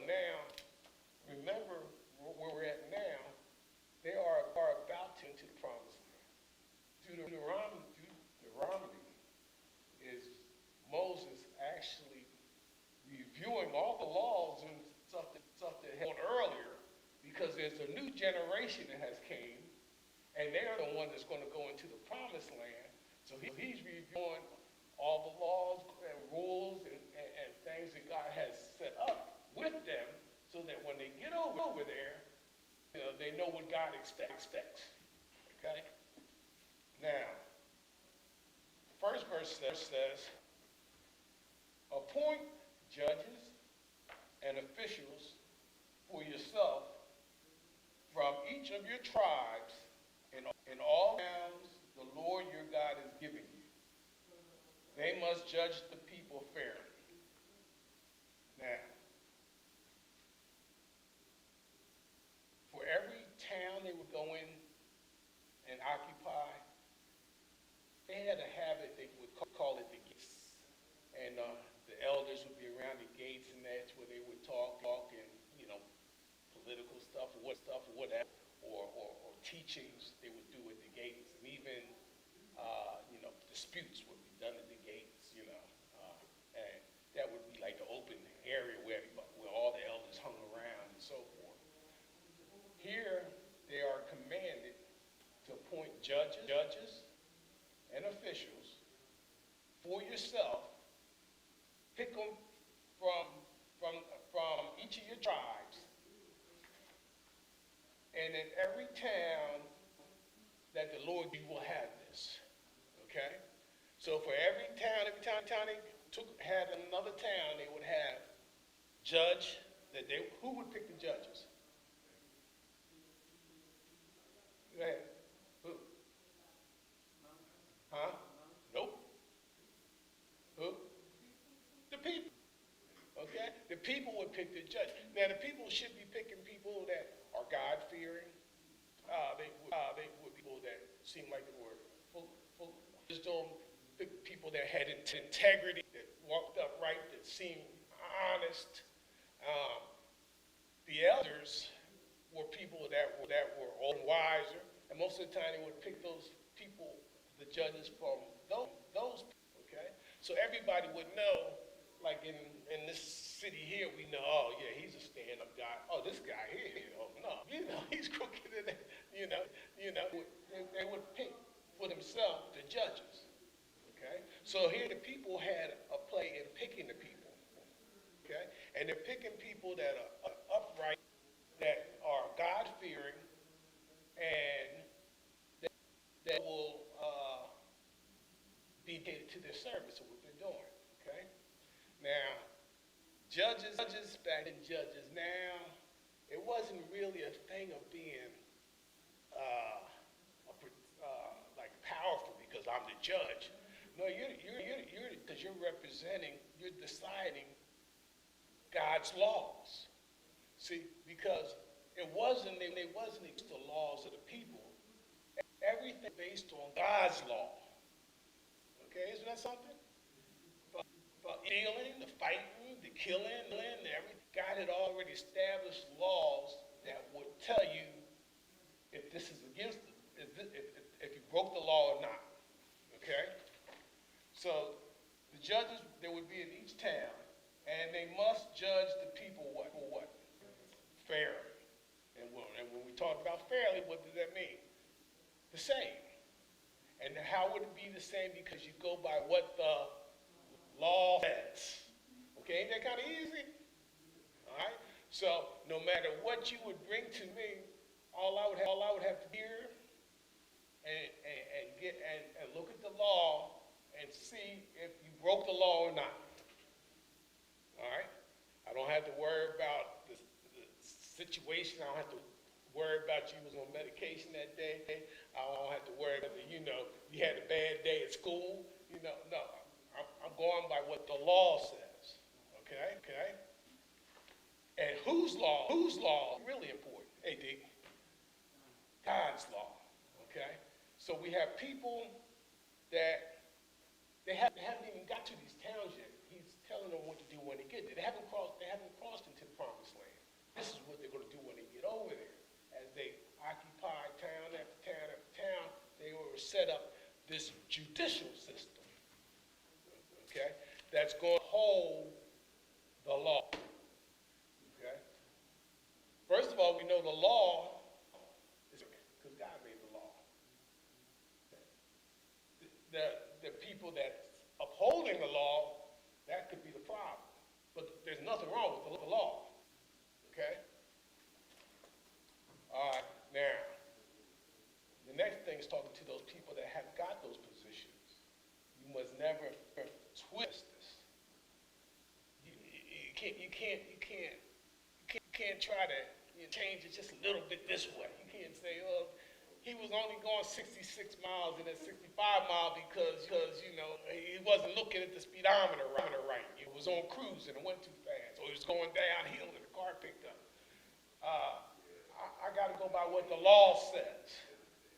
now, remember where we're at now, they are about to enter the promised land. Deuteronomy is Moses actually reviewing all the laws and stuff that had gone earlier, because there's a new generation that has came, and they're the one that's going to go into the promised land. So he's reviewing all the laws and rules and things that God has set up with them, so that when they get over there, they know what God expects. Okay? Now, the first verse says, appoint judges and officials for yourself from each of your tribes in all towns the Lord your God is giving you. They must judge the people fairly. Now, for every town they would go in and occupy, they had a habit, they would call it the gates. And the elders would be around the gates, and that's where they would talk and, political stuff or whatever, or teachings they would do at the gates. And even, disputes would be done at the gates, and that would be like the open area where all the elders hung around and so forth. Here, they are commanded to appoint judges and officials for yourself. Pick them from each of your tribes, and in every town that the Lord you will have this. Okay? So for every town they had another town, they would have judge. Who would pick the judges? Go ahead. Who? Huh? Nope. Who? The people. Okay? The people would pick the judge. Now, the people should be picking people that are God-fearing. They would be people that seem like they were full wisdom, people that had integrity, that walked upright, that seemed honest. The elders were people that were old and wiser, and most of the time they would pick those people, the judges, from those people, okay? So everybody would know, like in this city here, we know, oh yeah, he's a stand-up guy. Oh, this guy here, oh no, he's crooked in that, they would pick for themselves the judges, okay? So here the people had a play in picking the people, okay? And they're picking people that are upright, that are God-fearing, and that will be dedicated to their service of what they're doing, okay? Now, judges back in judges, now, it wasn't really a thing of being like powerful because I'm the judge. No, you're because you're representing, you're deciding God's laws. See, because they wasn't the laws of the people. Everything based on God's law. Okay, isn't that something? But stealing, the fighting, the killing, God had already established laws that would tell you if this is against, if you broke the law or not. Okay? So the judges, there would be in each town, and they must judge the people what? Fairly. And when we talk about fairly, what does that mean? The same. And how would it be the same? Because you go by what the law says. Okay, ain't that kind of easy? All right. So no matter what you would bring to me, all I would have to hear and look at the law and see if you broke the law or not. All right. I don't have to worry about the situation. I don't have to worry about you was on medication that day. I don't have to worry about you had a bad day at school. No. I'm going by what the law says. Okay? And whose law? Whose law is really important? Hey, D. God's law. Okay? So we have people that they haven't even got to these towns yet. He's telling them what to do when they get there. They haven't crossed into the promised land. the law is because God made the law. The people that's upholding the law, that could be the problem. But there's nothing wrong with the law. Okay? All right, now, the next thing is talking to those people that have got those positions. You must never twist this. You can't try to change it just a little bit this way. You can't say, oh, he was only going 66 miles in that 65 mile because he wasn't looking at the speedometer right. He was on cruise and it went too fast, or he was going downhill and the car picked up. I got to go by what the law says.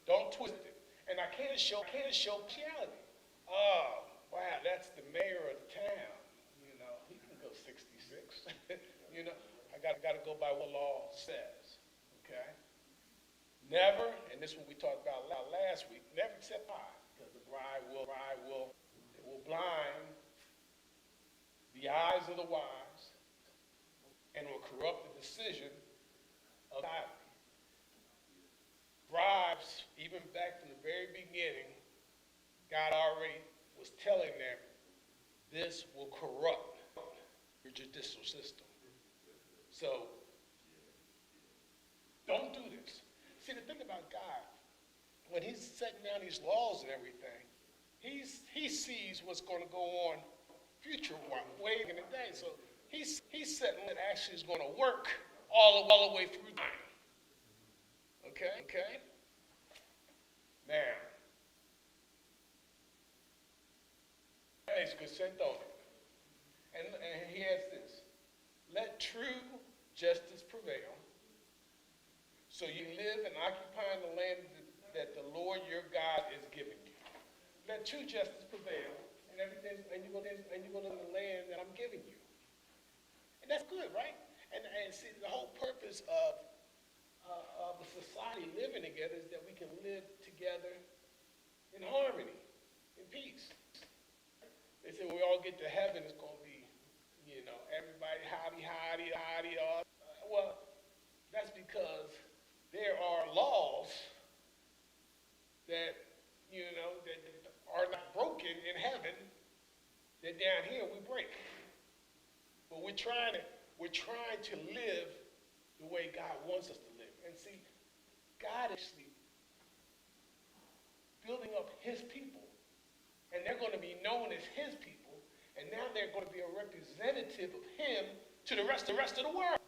Don't twist it. And I can't show partiality. Oh, wow, that's the mayor of the town. He can go 66. I got to go by what law says. Okay? Never, and this is what we talked about last week, never accept pride, because the pride will blind the eyes of the wise and will corrupt the decision of society. Bribes, even back from the very beginning, God already was telling them, this will corrupt your judicial system. So, don't do this. See, the thing about God, when he's setting down these laws and everything, he sees what's going to go on future way in the day. So he's setting what actually is going to work all the way through time. Okay? Now, that makes good sense, don't it? And he has this. Let true justice prevail, so you live and occupy the land that the Lord your God is giving you. Let true justice prevail, and everything, and you're going to live in the land that I'm giving you. And that's good, right? And see, the whole purpose of a society living together is that we can live together in harmony, in peace. They say when we all get to heaven, it's going to be, everybody howdy, all. Well, that's because there are laws that, that are not broken in heaven that down here we break. But we're trying to live the way God wants us to live. And see, God is actually building up his people, and they're going to be known as his people, and now they're going to be a representative of him to the rest of the world.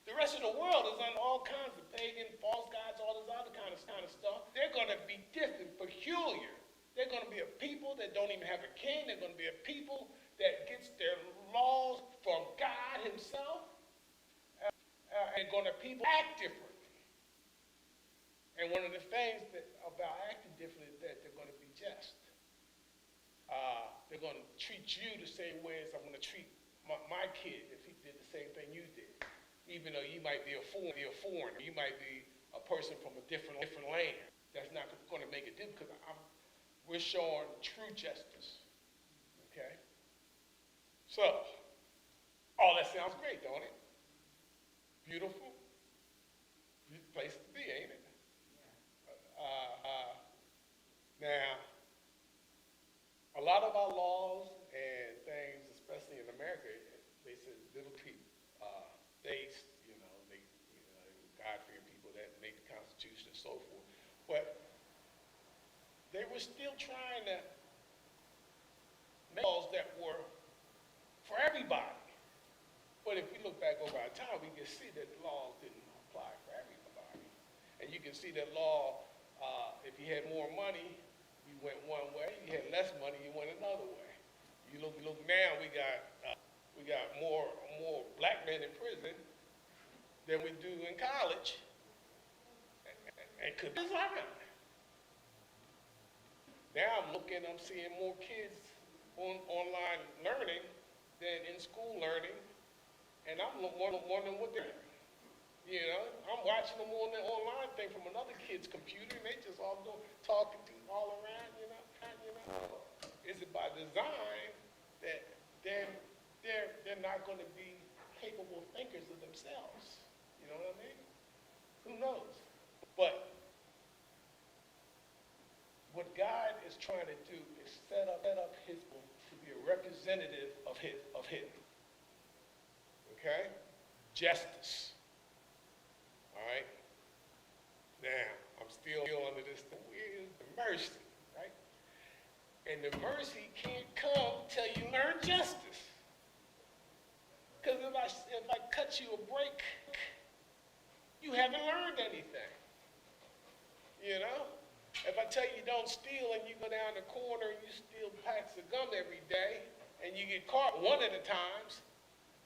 The rest of the world is on all kinds of pagan, false gods, all this other kind of stuff. They're going to be different, peculiar. They're going to be a people that don't even have a king. They're going to be a people that gets their laws from God himself. And going to people act differently. And one of the things about acting differently is that they're going to be just. They're going to treat you the same way as I'm going to treat my kid if he did the same thing you did. Even though you might be a foreigner, you might be a person from a different land. That's not going to make a difference because we're showing true justice. Okay? So, all that sounds great, don't it? Beautiful. Beautiful place to be, ain't it? Now, a lot of our laws and things, especially in America, they say little people. God-fearing people that make the Constitution and so forth. But they were still trying to make laws that were for everybody. But if we look back over our time, we can see that the laws didn't apply for everybody. And you can see that law, if you had more money, you went one way. You had less money, you went another way. You look now, we got more black men in prison than we do in college, and could be fine. Now I'm seeing more kids online learning than in school learning, and I'm wondering what they're doing. I'm watching them on the online thing from another kid's computer, and they just all talking to all around, Is it by design that they're not going to be capable thinkers of themselves? You know what I mean? Who knows? But what God is trying to do is set up his people to be a representative of him. Okay? Justice. All right? Now, I'm still under this. Where's the mercy? Right? And the mercy can't come till you learn justice. Because if I cut you a break, you haven't learned anything. You know? If I tell you don't steal and you go down the corner and you steal packs of gum every day and you get caught one of the times,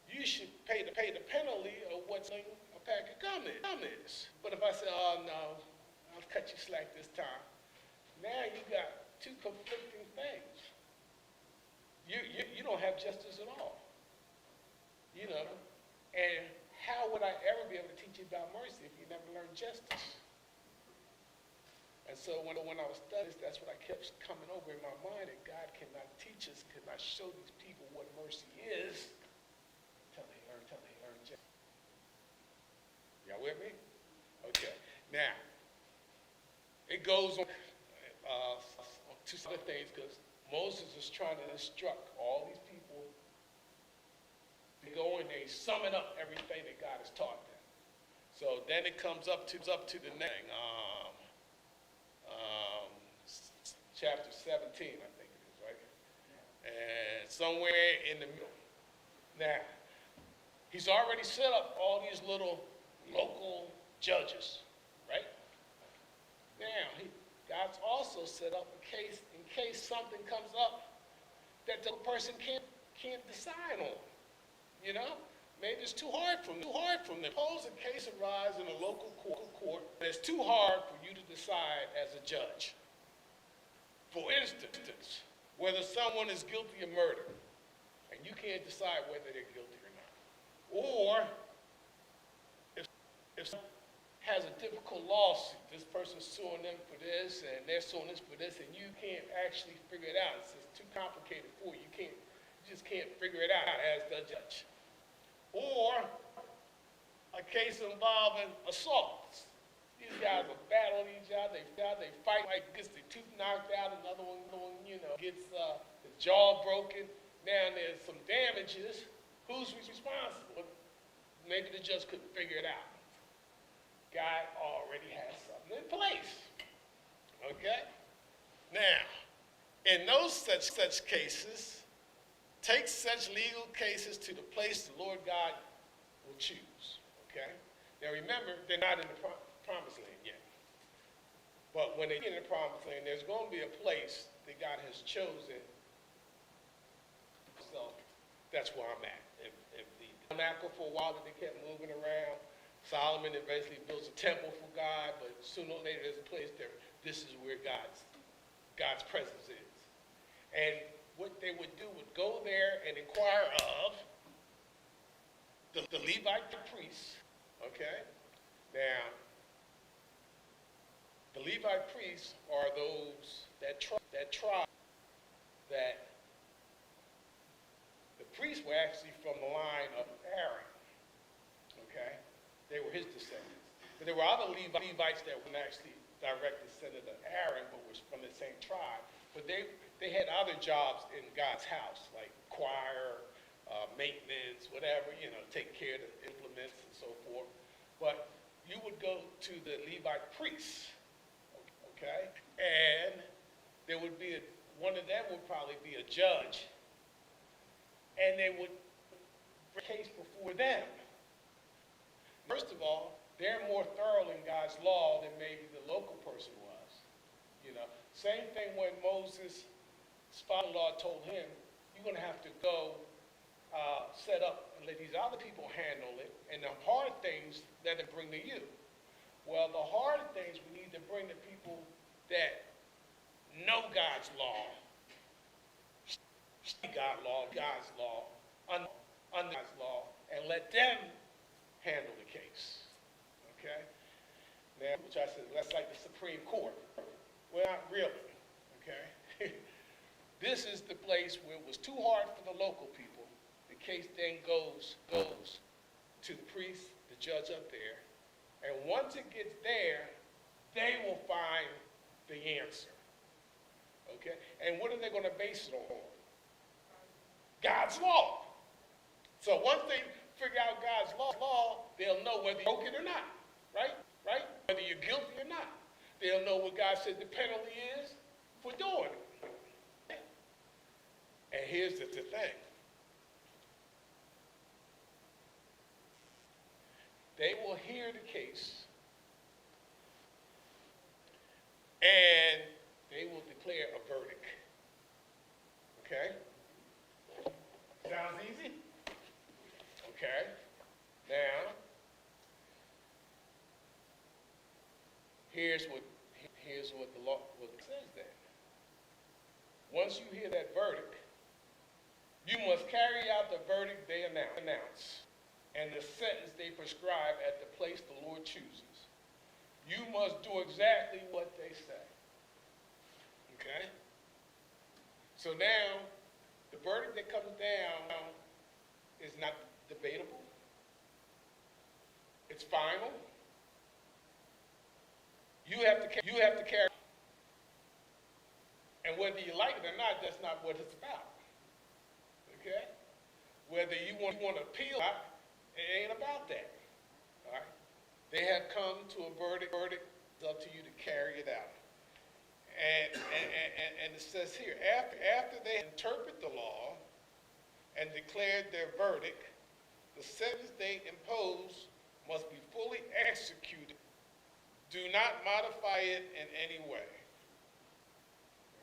you should pay the penalty of what a pack of gum is. But if I say, oh no, I'll cut you slack this time, now you got two conflicting things. You don't have justice at all. You know, and how would I ever be able to teach you about mercy if you never learned justice? And so when I was studying, that's what I kept coming over in my mind, that God cannot teach us, cannot show these people what mercy is until they learn justice. Y'all with me? Okay. Now, it goes on two other things, because Moses is trying to instruct all these people. They go and they summon up everything that God has taught them. So then it comes up to the next chapter 17, I think it is, right? And somewhere in the middle. Now, he's already set up all these little local judges, right? Now, God's also set up in case something comes up that the person can't decide on. You know? Maybe it's too hard for them. Suppose a case arises in a local court and it's too hard for you to decide as a judge. For instance, whether someone is guilty of murder, and you can't decide whether they're guilty or not. Or if someone has a difficult lawsuit, this person's suing them for this, and they're suing this for this, and you can't actually figure it out. It's just too complicated for you. You just can't figure it out as the judge. Or a case involving assaults. These guys are battling each other, they fight, like gets the tooth knocked out, another one, gets the jaw broken. Now there's some damages. Who's responsible? Maybe the judge couldn't figure it out. God already has something in place. Okay? Now, in those such cases, take such legal cases to the place the Lord God will choose. Okay? Now remember, they're not in the promised land yet. But when they get in the promised land, there's going to be a place that God has chosen. So that's where I'm at. If the tabernacle for a while that they kept moving around, Solomon eventually builds a temple for God, but sooner or later there's a place there. This is where God's presence is. And what they would do would go there and inquire of the Levite priests. Okay? Now, the Levite priests are those that tribe that the priests were actually from the line of Aaron. Okay? They were his descendants. But there were other Levites that were actually direct descendants of Aaron, but were from the same tribe. But they had other jobs in God's house, like choir, maintenance, whatever, take care of the implements and so forth. But you would go to the Levite priests, okay? And there would be one of them would probably be a judge. And they would bring a case before them. First of all, they're more thorough in God's law than maybe the local person was. Same thing when Moses' father-in-law told him, you're going to have to go set up and let these other people handle it, and the hard things let them bring to you. Well, the hard things we need to bring to people that know God's law, God's law, under God's law, and let them handle the case. Okay? Now, which I said, that's like the Supreme Court. Well, not really. Okay? This is the place where it was too hard for the local people. The case then goes to the priest, the judge up there, And once it gets there, they will find the answer. Okay? And what are they going to base it on? God's law. So once they figure out God's law, they'll know whether you broke it or not. Right? Right? Whether you're guilty or not. They'll know what God said the penalty is for doing it. And here's the thing. They will hear the case, and they will declare a verdict. Okay? Sounds easy? Okay. Now, here's what the law says then. Once you hear that verdict, you must carry out the verdict they announce and the sentence they prescribe at the place the Lord chooses. You must do exactly what they say. Okay? So now, the verdict that comes down is not debatable. It's final. You have to carry. And whether you like it or not, that's not what it's about. Okay? Whether you want to appeal, it ain't about that. All right? They have come to a verdict. It's up to you to carry it out. And it says here, after they interpret the law and declared their verdict, the sentence they impose must be fully executed. Do not modify it in any way.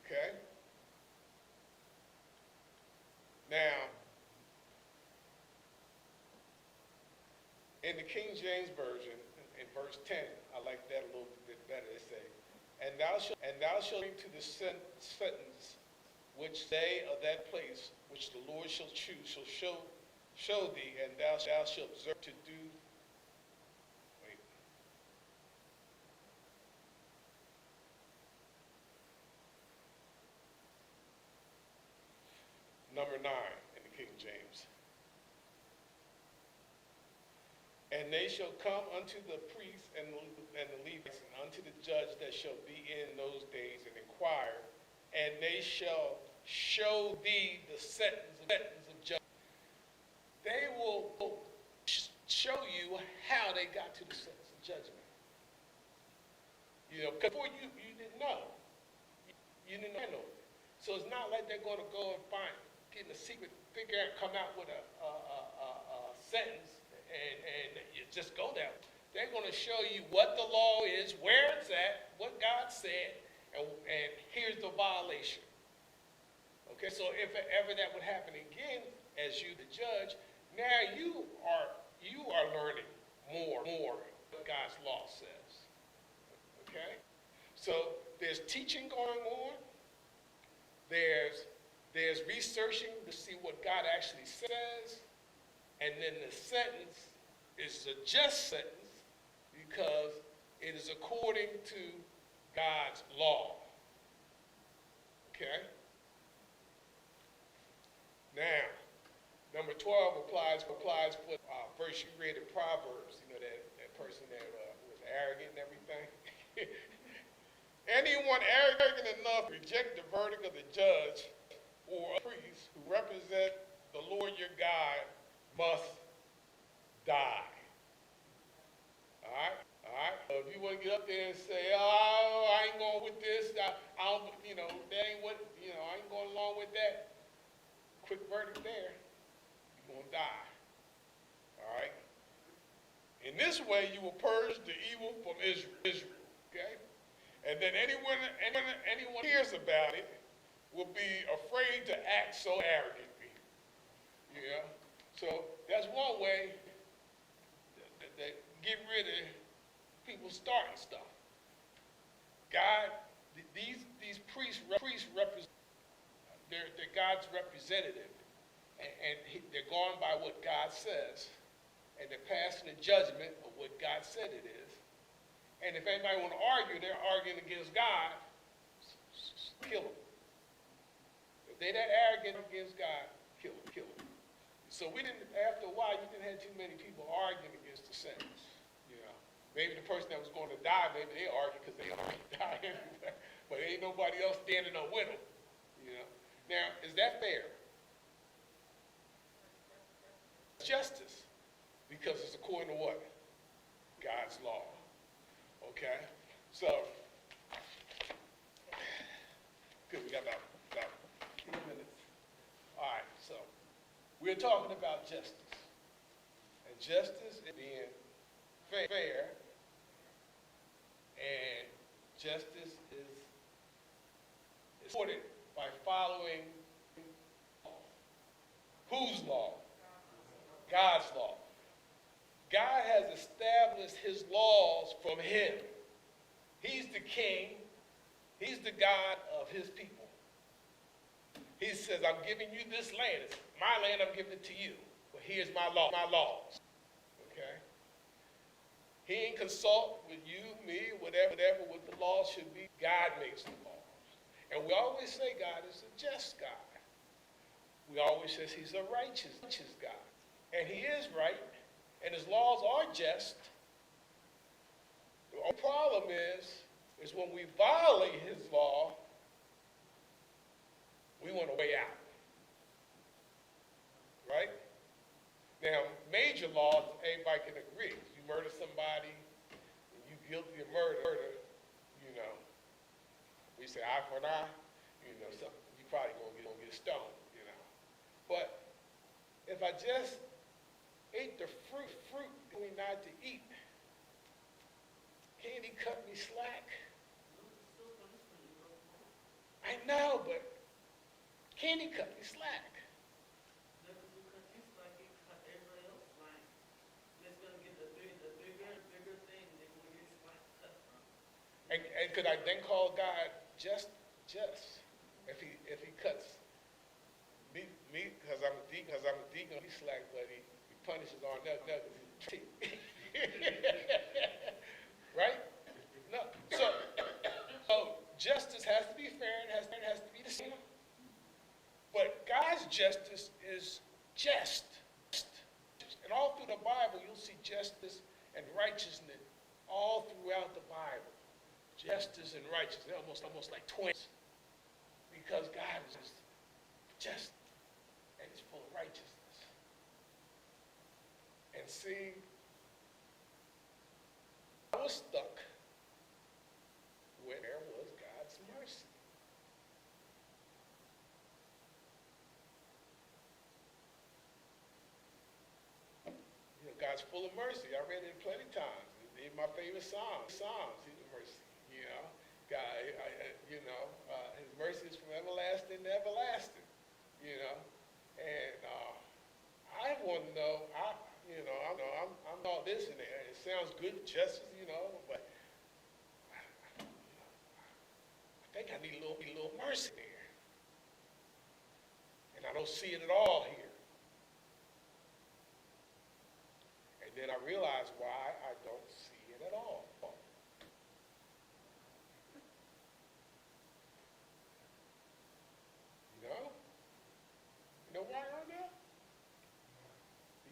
Okay? Now, in the King James Version, in verse 10, I like that a little bit better. They say, and thou shalt bring to the sentence which they of that place which the Lord shall choose shall show thee, and thou shalt observe to do. Wait. Number 9 in the King James. And they shall come unto the priests and the Levites and unto the judge that shall be in those days and inquire, and they shall show thee the sentence of judgment. They will show you how they got to the sentence of judgment. You know, because before you didn't know. You didn't know. So it's not like they're going to go and get in a secret, figure out, come out with a sentence and you just go there. They're going to show you what the law is, where it's at, what God said, and here's the violation. Okay, so if ever that would happen again, as you, the judge, now you are learning more what God's law says. Okay, so there's teaching going on. There's researching to see what God actually says, and then the sentence is a just sentence because it is according to God's law. Okay? Now, number 12 applies for verse you read in Proverbs, you know, that person that was arrogant and everything. Anyone arrogant enough to reject the verdict of the judge or a priest who represent the Lord your God must die. All right? All right? So if you want to get up there and say, oh, I ain't going with this, I don't, you know, that ain't what, you know, I ain't going along with that. Quick verdict there. You're going to die. All right? In this way, you will purge the evil from Israel. Okay? And then anyone hears about it will be afraid to act so arrogantly. Yeah? So that's one way that get rid of people starting stuff. God, these priests represent, they're God's representative, and they're going by what God says, and they're passing a judgment of what God said it is. And if anybody want to argue, they're arguing against God, kill them. If they're that arrogant against God, kill them. So after a while, you didn't have too many people arguing against the sentence. You know, Maybe the person that was going to die, maybe they argue because they already died anyway. But ain't nobody else standing up with them. You know. Now, is that fair? Justice. Because it's according to what? God's law. Okay? So, good, we got about 10 minutes. All right, so we're talking about justice. And justice is being fair, and justice is supported by following whose law? God's law. God has established his laws from him. He's the king. He's the God of his people. He says, I'm giving you this land. It's my land, I'm giving it to you. But here's my laws. Okay? He ain't consult with you, me, whatever what the law should be. God makes the laws. And we always say God is a just God. We always say he's a righteous God. And he is right. And his laws are just. The only problem is when we violate his law, we want a way out. Right? Now, major laws, everybody can agree. If you murder somebody, and you're guilty of murder, you know, we say eye for an eye, you know, you probably gonna get stoned, you know. But if I just ate the fruit we not to eat, can't he cut me slack? I know, but can't he cut me slack? And could I then call God just? If he cuts me because I'm a deacon, he's slack, but he punishes our nuggets. Right? No. So justice has to be fair and has to be the same. But God's justice is just. And all through the Bible, you'll see justice and righteousness all throughout the Bible. Justice and righteousness, they're almost like twins. Because God is just and he's full of righteousness. And see, I was stuck where was God's mercy. You know, God's full of mercy. I read it plenty of times. It's my favorite Psalms. He's a mercy. You know, God, his mercy is from everlasting to everlasting. You know, and I want to know. I'm all this and that. It sounds good, justice, you know, but I think I need a little mercy there, and I don't see it at all here. And then I realize why I don't see it at all. You know why I know?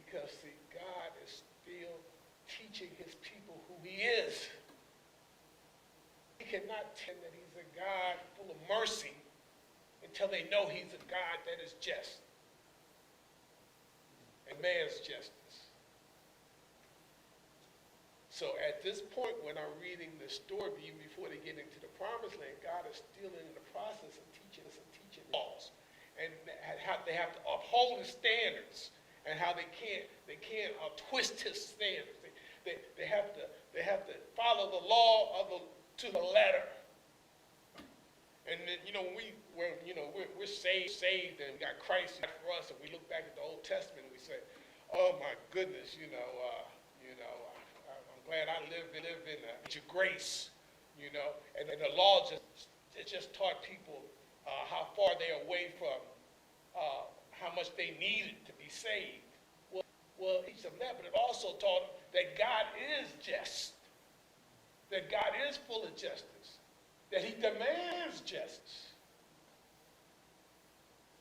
Because, see, God is still teaching his people who he is. He cannot tell that he's a God full of mercy until they know he's a God that is just. And man's justice. So at this point, when I'm reading the story, even before they get into the promised land, God is still in the process of teaching us and teaching laws. And how they have to uphold his standards, and how they can't twist his standards. They have to follow the law to the letter. And then, you know, we're saved and we got Christ for us, and we look back at the Old Testament and we say, oh my goodness, I'm glad I live in your grace, you know. And the law just taught people how far they're away from how much they needed to be saved. Well, he said that, but it also taught them that God is just, that God is full of justice, that he demands justice.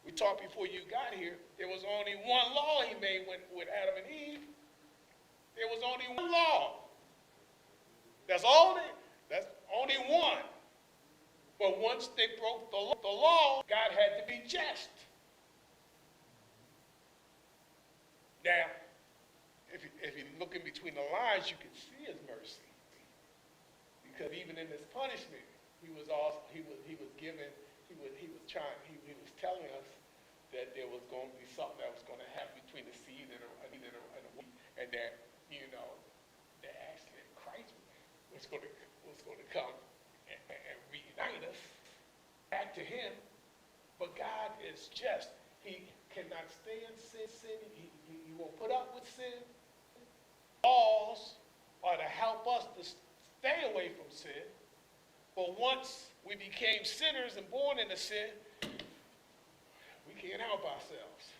We talked before you got here, there was only one law he made with Adam and Eve. There was only one law. That's only one. But once they broke the law, God had to be just. Now, if you look in between the lines, you can see his mercy. Because even in his punishment, he was telling us that there was going to be something that was going to happen between the seed and a wheat, and that, that actually Christ was going to come and reunite us back to him. But God is just. He cannot stay in sin. He won't put up with sin. Laws are to help us to stay away from sin. But once we became sinners and born into sin, we can't help ourselves.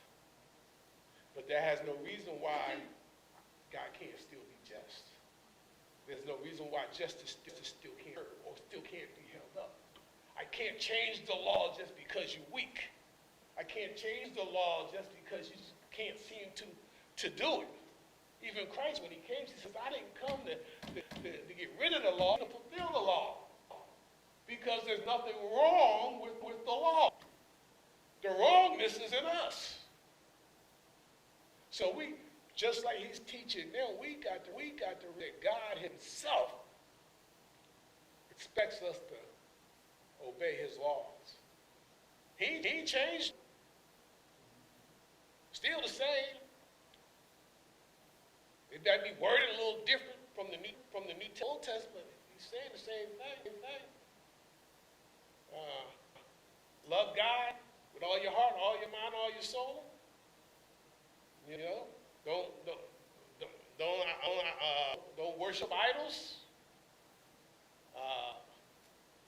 But that has no reason why God can't still be just. There's no reason why justice still can't hurt or still can't be held up. I can't change the law just because you're weak. I can't change the law just because you can't seem to do it. Even Christ, when he came, he says, I didn't come to get rid of the law, to fulfill the law. Because there's nothing wrong with the law. The wrongness is in us. So we, just like he's teaching now, we got to that God himself expects us to obey his laws. He changed. Still the same. It might be worded a little different from the New Testament. He's saying the same thing. Love God with all your heart, all your mind, all your soul. Don't worship idols.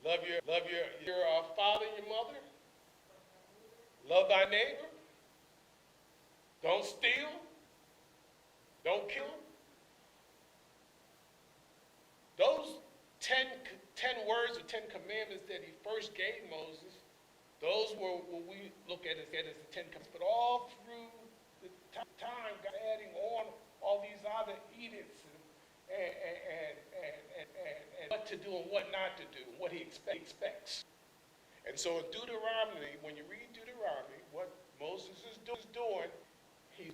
Love your father and your mother. Love thy neighbor. Don't steal. Don't kill. Those 10 words or 10 commandments that he first gave Moses, those were what we look at as the 10 commandments. But all through the time, God adding on all these other edicts and what to do and what not to do, what he expects. And so in Deuteronomy, when you read Deuteronomy, what Moses is doing, he's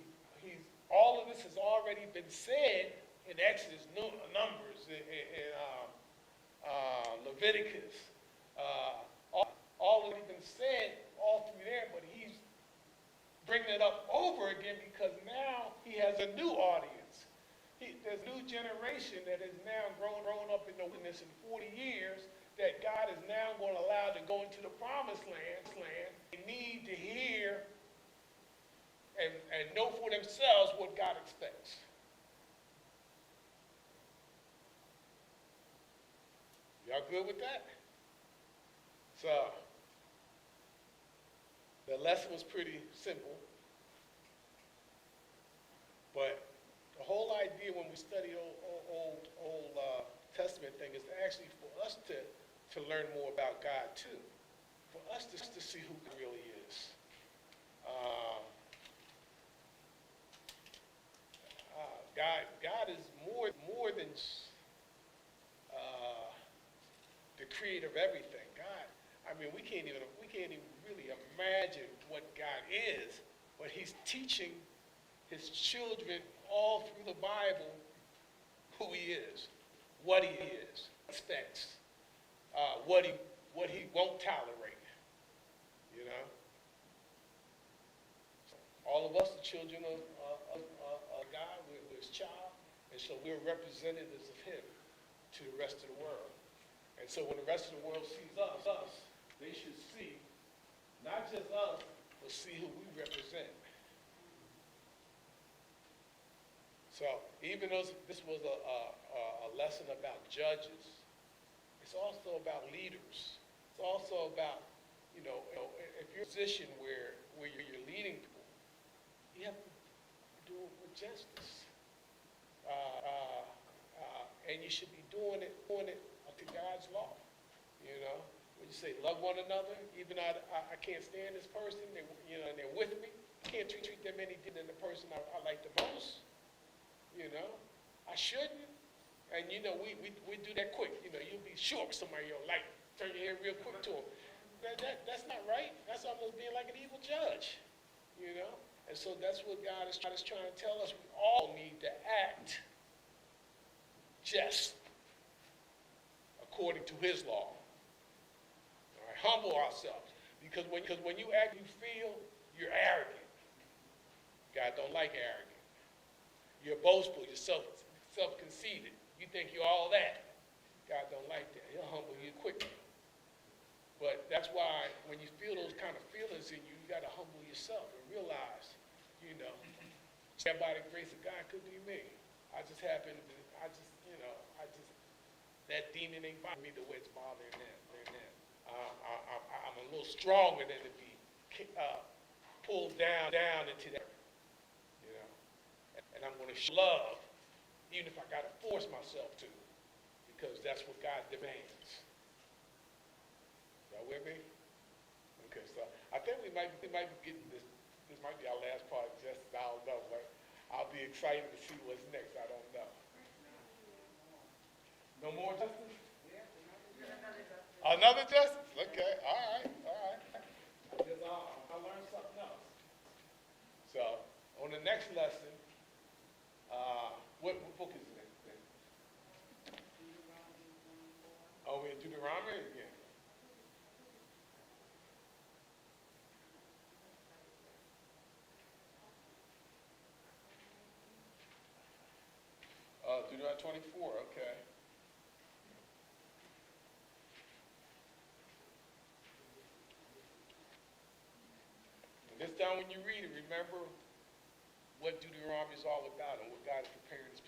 all of this has already been said in Exodus, Numbers, in Leviticus. All of it been said all through there, but he's bringing it up over again because now he has a new audience. There's a new generation that is now grown up in the wilderness in 40 years that God is now going to allow to go into the promised land. They need to hear and know for themselves what God expects. Y'all good with that? So, the lesson was pretty simple. But the whole idea when we study Old Testament thing is actually for us to learn more about God too. For us to see who God really is. God is more than the creator of everything. God, I mean, we can't even really imagine what God is, but he's teaching his children all through the Bible who he is, what he is, expects, what he won't tolerate, you know. All of us are children of God. We're his child, and so we're representatives of him to the rest of the world. And so when the rest of the world sees us, they should see not just us, but see who we represent. So even though this was a lesson about judges, it's also about leaders. It's also about, if you're in a position where you're leading people, you have to do it with justice. And you should be doing it to God's law. When you say love one another, even though I can't stand this person, and they're with me, I can't treat them any different than the person I like the most. I shouldn't, And we do that quick. You'll be short with somebody, like turn your head real quick to them. That's not right. That's almost being like an evil judge, And so that's what God is trying to tell us. We all need to act just according to his law. All right, humble ourselves. Because when you act, you feel you're arrogant. God don't like arrogant. You're boastful, you're self-conceited. You think you're all that. God don't like that. He'll humble you quickly. But that's why when you feel those kind of feelings in you, you got to humble yourself and realize, by the grace of God, could be me. I just happen to, that demon ain't bothering me the way it's bothering them. I'm a little stronger than to be pulled down into that, And I'm going to show love, even if I got to force myself to, because that's what God demands. Y'all with me? Okay, so I think we might be getting this. This might be our last part of justice. I don't know, but I'll be excited to see what's next. I don't know. No more justice? Another justice? Okay, all right. Because I'll learn something else. So, on the next lesson, what book is it? Oh, we're in Deuteronomy again. Deuteronomy 24, okay. And this time when you read it, remember what Deuteronomy is all about and what God is preparing his